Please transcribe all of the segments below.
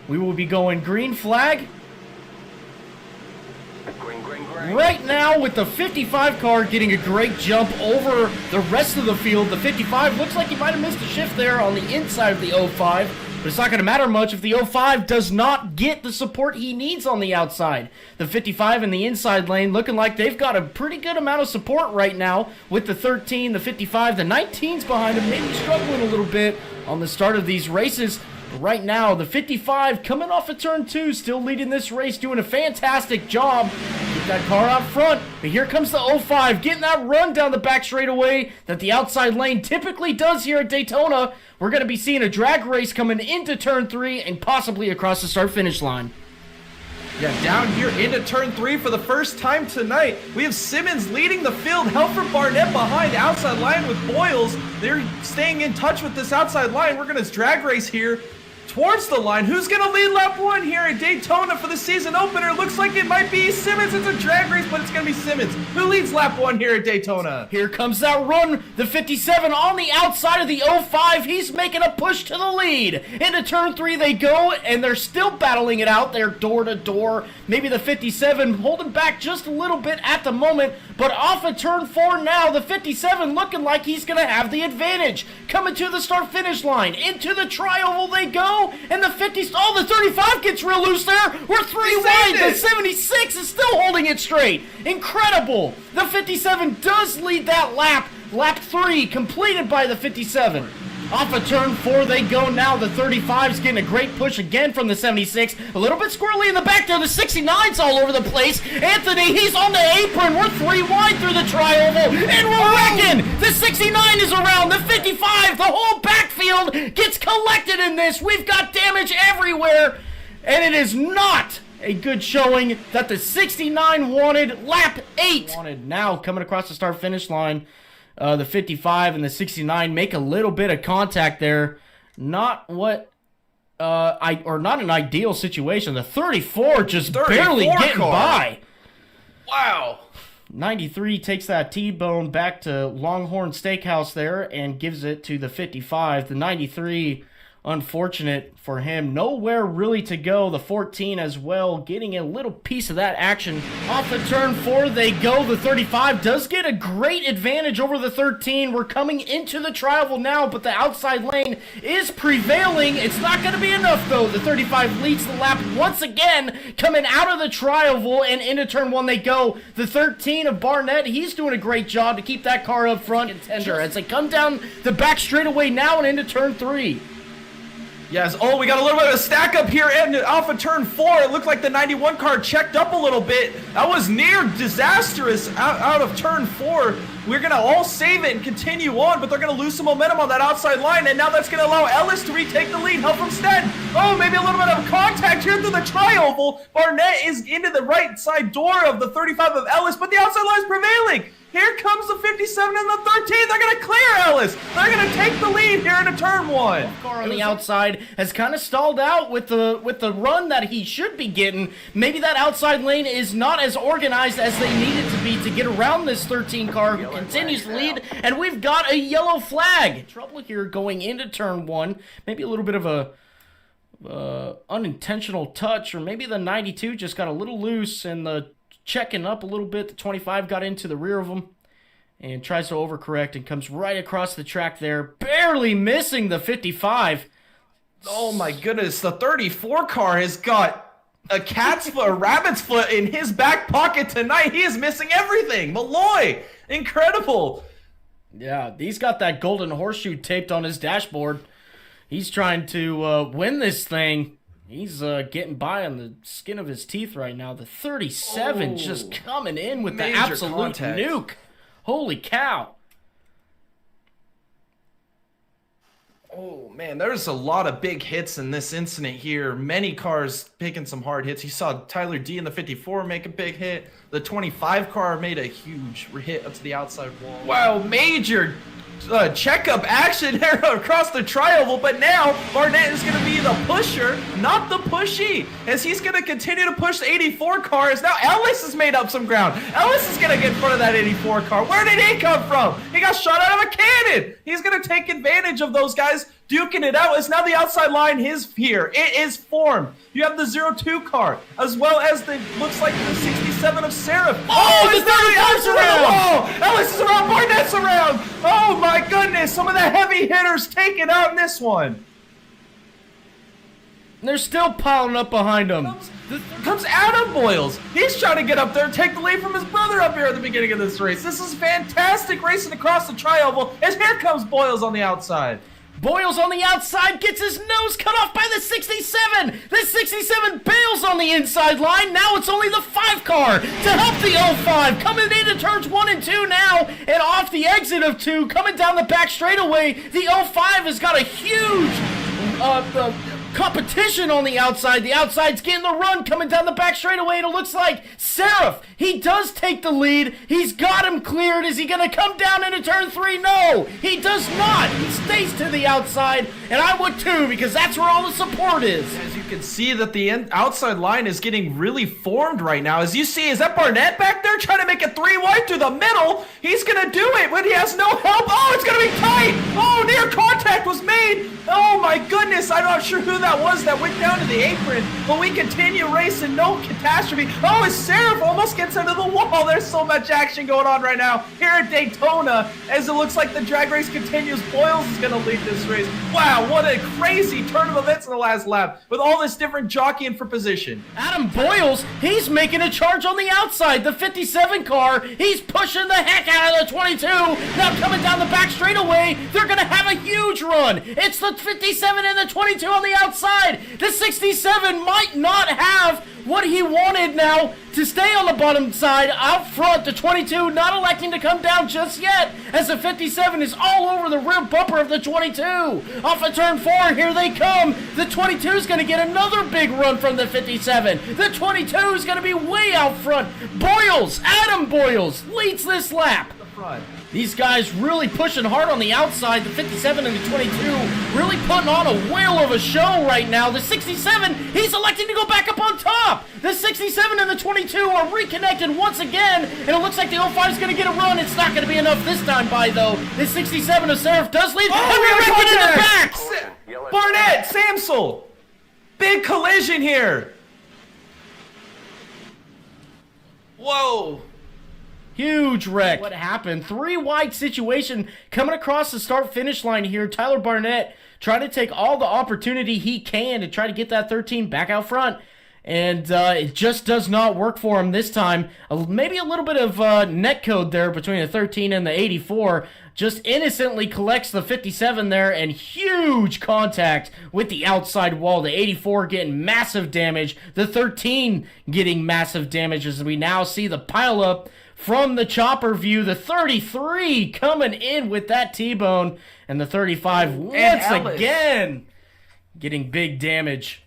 We will be going green flag. Green. Right now, with the 55 car getting a great jump over the rest of the field, the 55 looks like he might have missed a shift there on the inside of the 05, but it's not going to matter much if the 05 does not get the support he needs on the outside. The 55 in the inside lane looking like they've got a pretty good amount of support right now with the 13, the 55, the 19's behind him, maybe struggling a little bit on the start of these races. Right now, the 55 coming off of turn 2, still leading this race, doing a fantastic job. Get that car out front, but here comes the 05, getting that run down the back straightaway that the outside lane typically does here at Daytona. We're going to be seeing a drag race coming into turn 3 and possibly across the start-finish line. Yeah, down here into turn 3 for the first time tonight. We have Simmons leading the field. Helford Barnett behind the outside line with Boyles. They're staying in touch with this outside line. We're going to drag race here towards the line. Who's going to lead lap 1 here at Daytona for the season opener? Looks like it might be Simmons. It's a drag race, but it's going to be Simmons. Who leads lap 1 here at Daytona? Here comes that run. The 57 on the outside of the 05. He's making a push to the lead. Into turn 3 they go, and they're still battling it out there door to door. Maybe the 57 holding back just a little bit at the moment, but off of turn 4 now, the 57 looking like he's going to have the advantage. Coming to the start-finish line. Into the tri-oval they go. And the 50, oh, the 35 gets real loose there. We're 3 wide. The 76 is still holding it straight. Incredible. The 57 does lead that lap. Lap 3 completed by the 57. Off of turn 4 they go now. The 35's getting a great push again from the 76. A little bit squirrely in the back there. The 69's all over the place. Anthony, he's on the apron. We're 3 wide through the tri-oval. And we're wrecking. The 69 is around. The 55, the whole backfield gets collected in this. We've got damage everywhere. And it is not a good showing that the 69 wanted. Lap 8 wanted. Now coming across the start-finish line. The 55 and the 69 make a little bit of contact there. Not what, not an ideal situation. The 34 just barely getting by. Wow. 93 takes that T-bone back to Longhorn Steakhouse there and gives it to the 55. The 93, unfortunate for him. Nowhere really to go. The 14 as well, getting a little piece of that action. Off of turn 4 they go. The 35 does get a great advantage over the 13. We're coming into the tri-oval now, but the outside lane is prevailing. It's not going to be enough, though. The 35 leads the lap once again, coming out of the tri-oval, and into turn 1 they go. The 13 of Barnett, he's doing a great job to keep that car up front and tender as they come down the back straightaway now and into turn 3. Yes, oh, we got a little bit of a stack up here and off of turn 4. It looked like the 91 car checked up a little bit. That was near disastrous out of turn 4. We're going to all save it and continue on, but they're going to lose some momentum on that outside line, and now that's going to allow Ellis to retake the lead. Help from Sten. Oh, maybe a little bit of contact here through the tri-oval. Barnett is into the right side door of the 35 of Ellis, but the outside line is prevailing. Here comes the 57 and the 13. They're going to clear Ellis. They're going to take the lead here into turn 1. Car on the outside has kind of stalled out with the run that he should be getting. Maybe that outside lane is not as organized as they need it to be to get around this 13 car who continues to lead. And we've got a yellow flag. Trouble here going into turn 1. Maybe a little bit of a unintentional touch, or maybe the 92 just got a little loose and the checking up a little bit. The 25 got into the rear of him and tries to overcorrect and comes right across the track there, barely missing the 55. Oh my goodness, the 34 car has got a cat's foot, a rabbit's foot in his back pocket tonight. He is missing everything. Malloy, incredible. Yeah, he's got that golden horseshoe taped on his dashboard. He's trying to win this thing. He's getting by on the skin of his teeth right now. The 37 just coming in with the absolute nuke. Holy cow. Oh, man, there's a lot of big hits in this incident here. Many cars picking some hard hits. You saw Tyler D in the 54 make a big hit. The 25 car made a huge hit up to the outside wall. Wow, major checkup action there across the tri-oval, but now Barnett is going to be the pusher, not the pushy, as he's going to continue to push the 84 car. As now Ellis has made up some ground. Ellis is going to get in front of that 84 car. Where did he come from? He got shot out of a cannon. He's going to take advantage of those guys duking it out. As now the outside line is here. It is formed. You have the 0-2 car, as well as the, looks like the 67 of Seraph. Oh, the 35's around! Ellis is around, Barnett's around! Oh my goodness, some of the heavy hitters taken out in this one. They're still piling up behind him. Comes Adam Boyles. He's trying to get up there and take the lead from his brother up here at the beginning of this race. This is fantastic racing across the tri-oval, as here comes Boyles on the outside. Boyles on the outside gets his nose cut off by the 67. The 67 bails on the inside line. Now it's only the 5 car to help the 05. Coming into turns 1 and 2 now, and off the exit of 2, coming down the back straightaway. The 05 has got a huge competition on the outside. The outside's getting the run coming down the back straightaway, and it looks like Seraph, he does take the lead. He's got him cleared. Is he going to come down into turn 3? No, he does not. He stays to the outside, and I would too, because that's where all the support is. As you can see that the outside line is getting really formed right now. As you see, is that Barnett back there trying to make a 3 wide through the middle? He's going to do it, but he has no help. Oh, it's going to be tight. Oh, near contact was made. Oh my goodness, I'm not sure who that was that went down to the apron, but we continue racing, no catastrophe. Oh, as Seraph almost gets into the wall. There's so much action going on right now here at Daytona, as it looks like the drag race continues. Boyles is going to lead this race. Wow, what a crazy turn of events in the last lap, with all this different jockeying for position. Adam Boyles, he's making a charge on the outside. The 57 car, he's pushing the heck out of the 22. Now coming down the back straightaway, they're going to have a huge run. It's the 57 and the 22 on the outside. The 67 might not have what he wanted now to stay on the bottom side out front. The 22 not electing to come down just yet, as the 57 is all over the rear bumper of the 22. Off of turn 4, here they come. The 22 is going to get another big run from the 57. The 22 is going to be way out front. Boyles, Adam Boyles, leads this lap. These guys really pushing hard on the outside. The 57 and the 22 really putting on a whale of a show right now. The 67, he's electing to go back up on top. The 67 and the 22 are reconnected once again, and it looks like the 05 is going to get a run. It's not going to be enough this time by, though. The 67 of Seraph does lead. Oh, and we're in the back. Barnett, Samsel. Big collision here. Whoa. Huge wreck. What happened? 3 wide situation coming across the start-finish line here. Tyler Barnett trying to take all the opportunity he can to try to get that 13 back out front. And it just does not work for him this time. Maybe a little bit of net code there between the 13 and the 84. Just innocently collects the 57 there, and huge contact with the outside wall. The 84 getting massive damage. The 13 getting massive damage, as we now see the pileup from the chopper view. The 33 coming in with that T-bone, and the 35 once again getting big damage.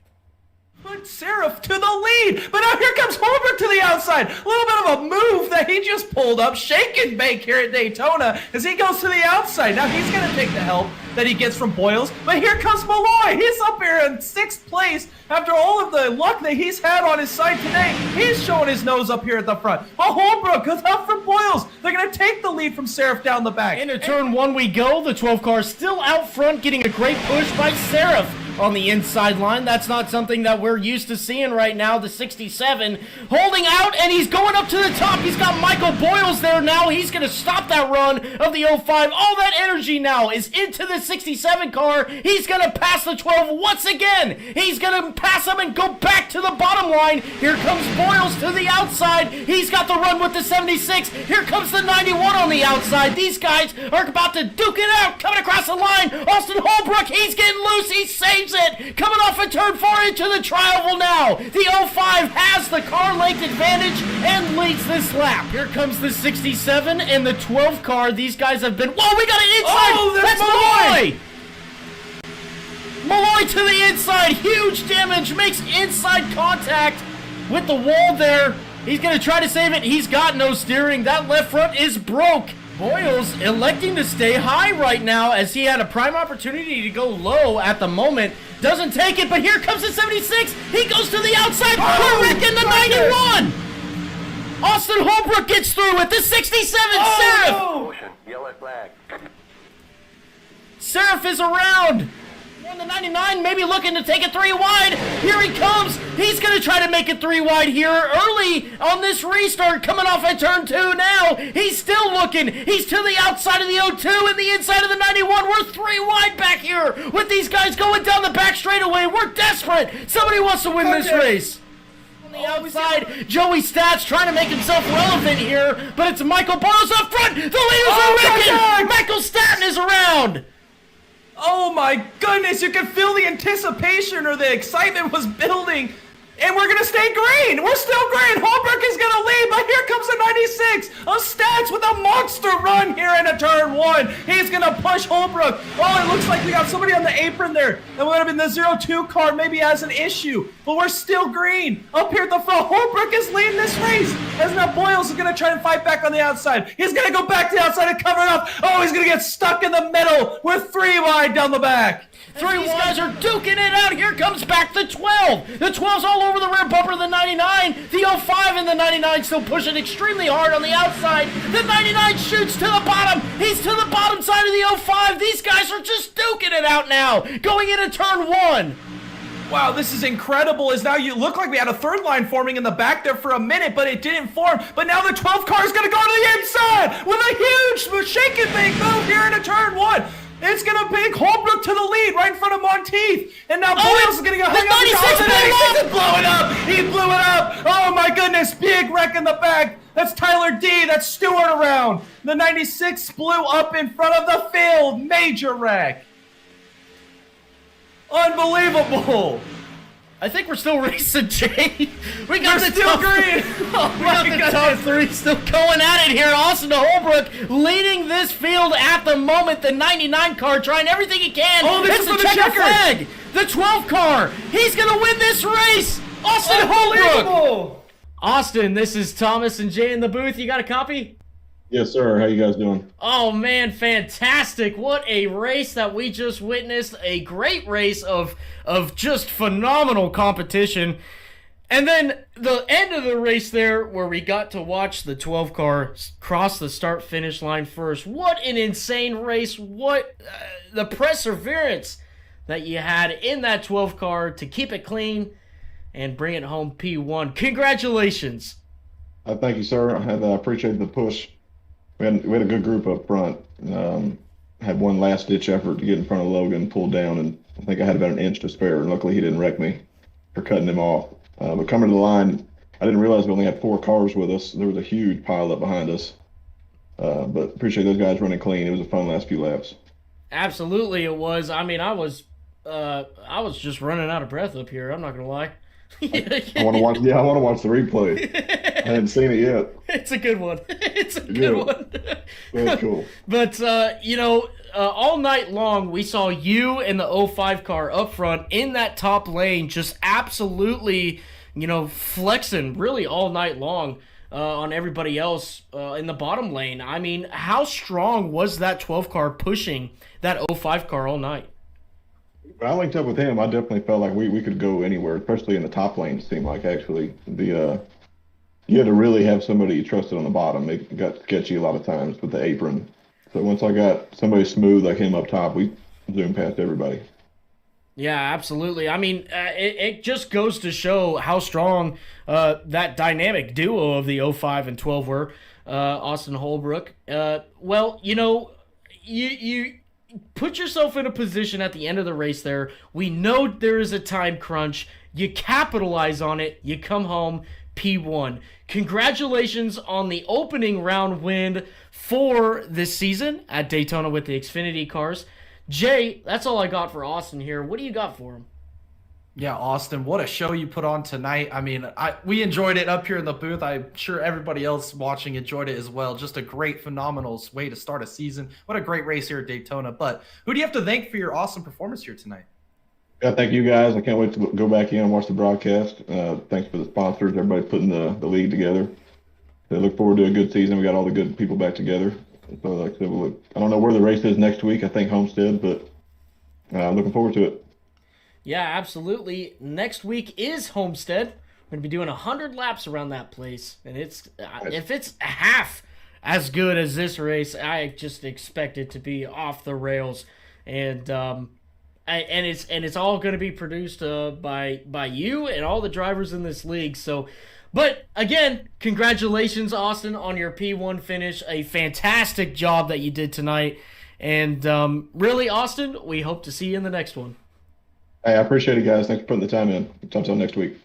Put Seraph to the lead, but now here comes Holbrook to the outside. A little bit of a move that he just pulled up, shake and bake here at Daytona as he goes to the outside. Now he's going to take the help that he gets from Boyles, but here comes Malloy. He's up here in 6th place after all of the luck that he's had on his side today. He's showing his nose up here at the front. But Holbrook goes up for Boyles. They're going to take the lead from Seraph down the back. Into turn 1 we go. The 12 car still out front, getting a great push by Seraph on the inside line. That's not something that we're used to seeing right now. The 67 holding out, and he's going up to the top. He's got Michael Boyles there now. He's going to stop that run of the 05. All that energy now is into the 67 car. He's going to pass the 12 once again. He's going to pass him and go back to the bottom line. Here comes Boyles to the outside. He's got the run with the 76. Here comes the 91 on the outside. These guys are about to duke it out. Coming across the line, Austin Holbrook, he's getting loose. He saves it. Coming off of turn 4 into the tri-oval now. The 05 has the car length advantage and leads this lap. Here comes the 67 and the 12 car. These guys have been... Whoa, we got an inside! Oh, that's Malloy! Malloy to the inside. Huge damage. Makes inside contact with the wall there. He's going to try to save it. He's got no steering. That left front is broke. Boyles electing to stay high right now, as he had a prime opportunity to go low at the moment. Doesn't take it, but here comes the 76. He goes to the outside. Correcting the 91. Austin Holbrook gets through it. The 67. Seraph. Yellow flag. Seraph is around. On the 99, maybe looking to take it 3 wide. Here he comes. He's going to try to make it 3 wide here early on this restart. Coming off at turn 2 now. He's still looking. He's to the outside of the 02 and the inside of the 91. We're 3 wide back here with these guys going down the back straightaway. We're desperate. Somebody wants to win this race. On the outside, Joey Stats trying to make himself relevant here, but it's Michael Barros up front. The leaders are wrecking. Michael Staton is around. Oh my goodness, you can feel the anticipation or the excitement was building. And we're going to stay green. We're still green. Holbrook is going to lead, but here comes the 96 of Stats with a monster run here into turn 1. He's going to push Holbrook. Oh, it looks like we got somebody on the apron there. That would have been the 02 car maybe has an issue, but we're still green. Up here at the front, Holbrook is leading this race. As now Boyles is going to try and fight back on the outside. He's going to go back to the outside and cover it up. Oh, he's going to get stuck in the middle. We're 3 wide down the back. These guys are duking it out. Here comes back the 12. The 12's all over the rear bumper of the 99. The 05 and the 99 still pushing extremely hard on the outside. The 99 shoots to the bottom. He's to the bottom side of the 05. These guys are just duking it out now. Going into turn 1. Wow, this is incredible. As now you look like we had a third line forming in the back there for a minute, but it didn't form. But now the 12 car is going to go to the inside with a huge shake and bake move here into turn 1. It's going to pick Holbrook to the lead right in front of Monteith. And now Boyles is going to get hung up. The 96 is blowing up. He blew it up. Oh, my goodness. Big wreck in the back. That's Tyler D. That's Stewart around. The 96 blew up in front of the field. Major wreck. Unbelievable. I think we're still racing, Jay. We got the still top green. Oh, we got the top 3 still going at it here. Austin Holbrook leading this field at the moment. The 99 car trying everything he can. Oh, this is the checker flag. The 12 car. He's going to win this race. Austin Holbrook. Austin, this is Thomas and Jay in the booth. You got a copy? Yes, sir. How you guys doing? Oh, man, fantastic. What a race that we just witnessed. A great race of just phenomenal competition. And then the end of the race there where we got to watch the 12 car cross the start-finish line first. What an insane race. What the perseverance that you had in that 12 car to keep it clean and bring it home P1. Congratulations. Thank you, sir. I appreciate the push. We had a good group up front. Had one last-ditch effort to get in front of Logan, pulled down, and I think I had about an inch to spare. And luckily, he didn't wreck me for cutting him off. But coming to the line, I didn't realize we only had 4 cars with us. There was a huge pile up behind us. But appreciate those guys running clean. It was a fun last few laps. Absolutely, it was. I mean, I was just running out of breath up here. I'm not gonna lie. I want to watch. Yeah, I want to watch the replay. I hadn't seen it yet. It's a good one. It's a good one. Very cool. But all night long we saw you and the 05 car up front in that top lane, just absolutely, flexing really all night long on everybody else in the bottom lane. I mean, how strong was that 12 car pushing that 05 car all night? When I linked up with him, I definitely felt like we could go anywhere, especially in the top lane. It seemed like actually you had to really have somebody you trusted on the bottom. It got sketchy a lot of times with the apron. So once I got somebody smooth like him up top, we zoomed past everybody. Yeah, absolutely. I mean, it just goes to show how strong that dynamic duo of the 05 and 12 were, Austin Holbrook. Well, you put yourself in a position at the end of the race there. We know there is a time crunch. You capitalize on it. You come home P1. Congratulations on the opening round win for this season at Daytona with the Xfinity cars. Jay, that's all I got for Austin here. What do you got for him? Yeah, Austin, what a show you put on tonight. I mean, we enjoyed it up here in the booth. I'm sure everybody else watching enjoyed it as well. Just a great, phenomenal way to start a season. What a great race here at Daytona. But who do you have to thank for your awesome performance here tonight? Yeah, thank you guys. I can't wait to go back in and watch the broadcast. Thanks for the sponsors, everybody putting the league together. I look forward to a good season. We got all the good people back together. So, like I said, I don't know where the race is next week. I think Homestead, but I'm looking forward to it. Yeah, absolutely. Next week is Homestead. We're going to be doing 100 laps around that place. And if it's half as good as this race, I just expect it to be off the rails. And and it's all going to be produced by you and all the drivers in this league. So, but again, congratulations, Austin, on your P1 finish. A fantastic job that you did tonight, and really, Austin, we hope to see you in the next one. Hey, I appreciate it, guys. Thanks for putting the time in. Talk to you next week.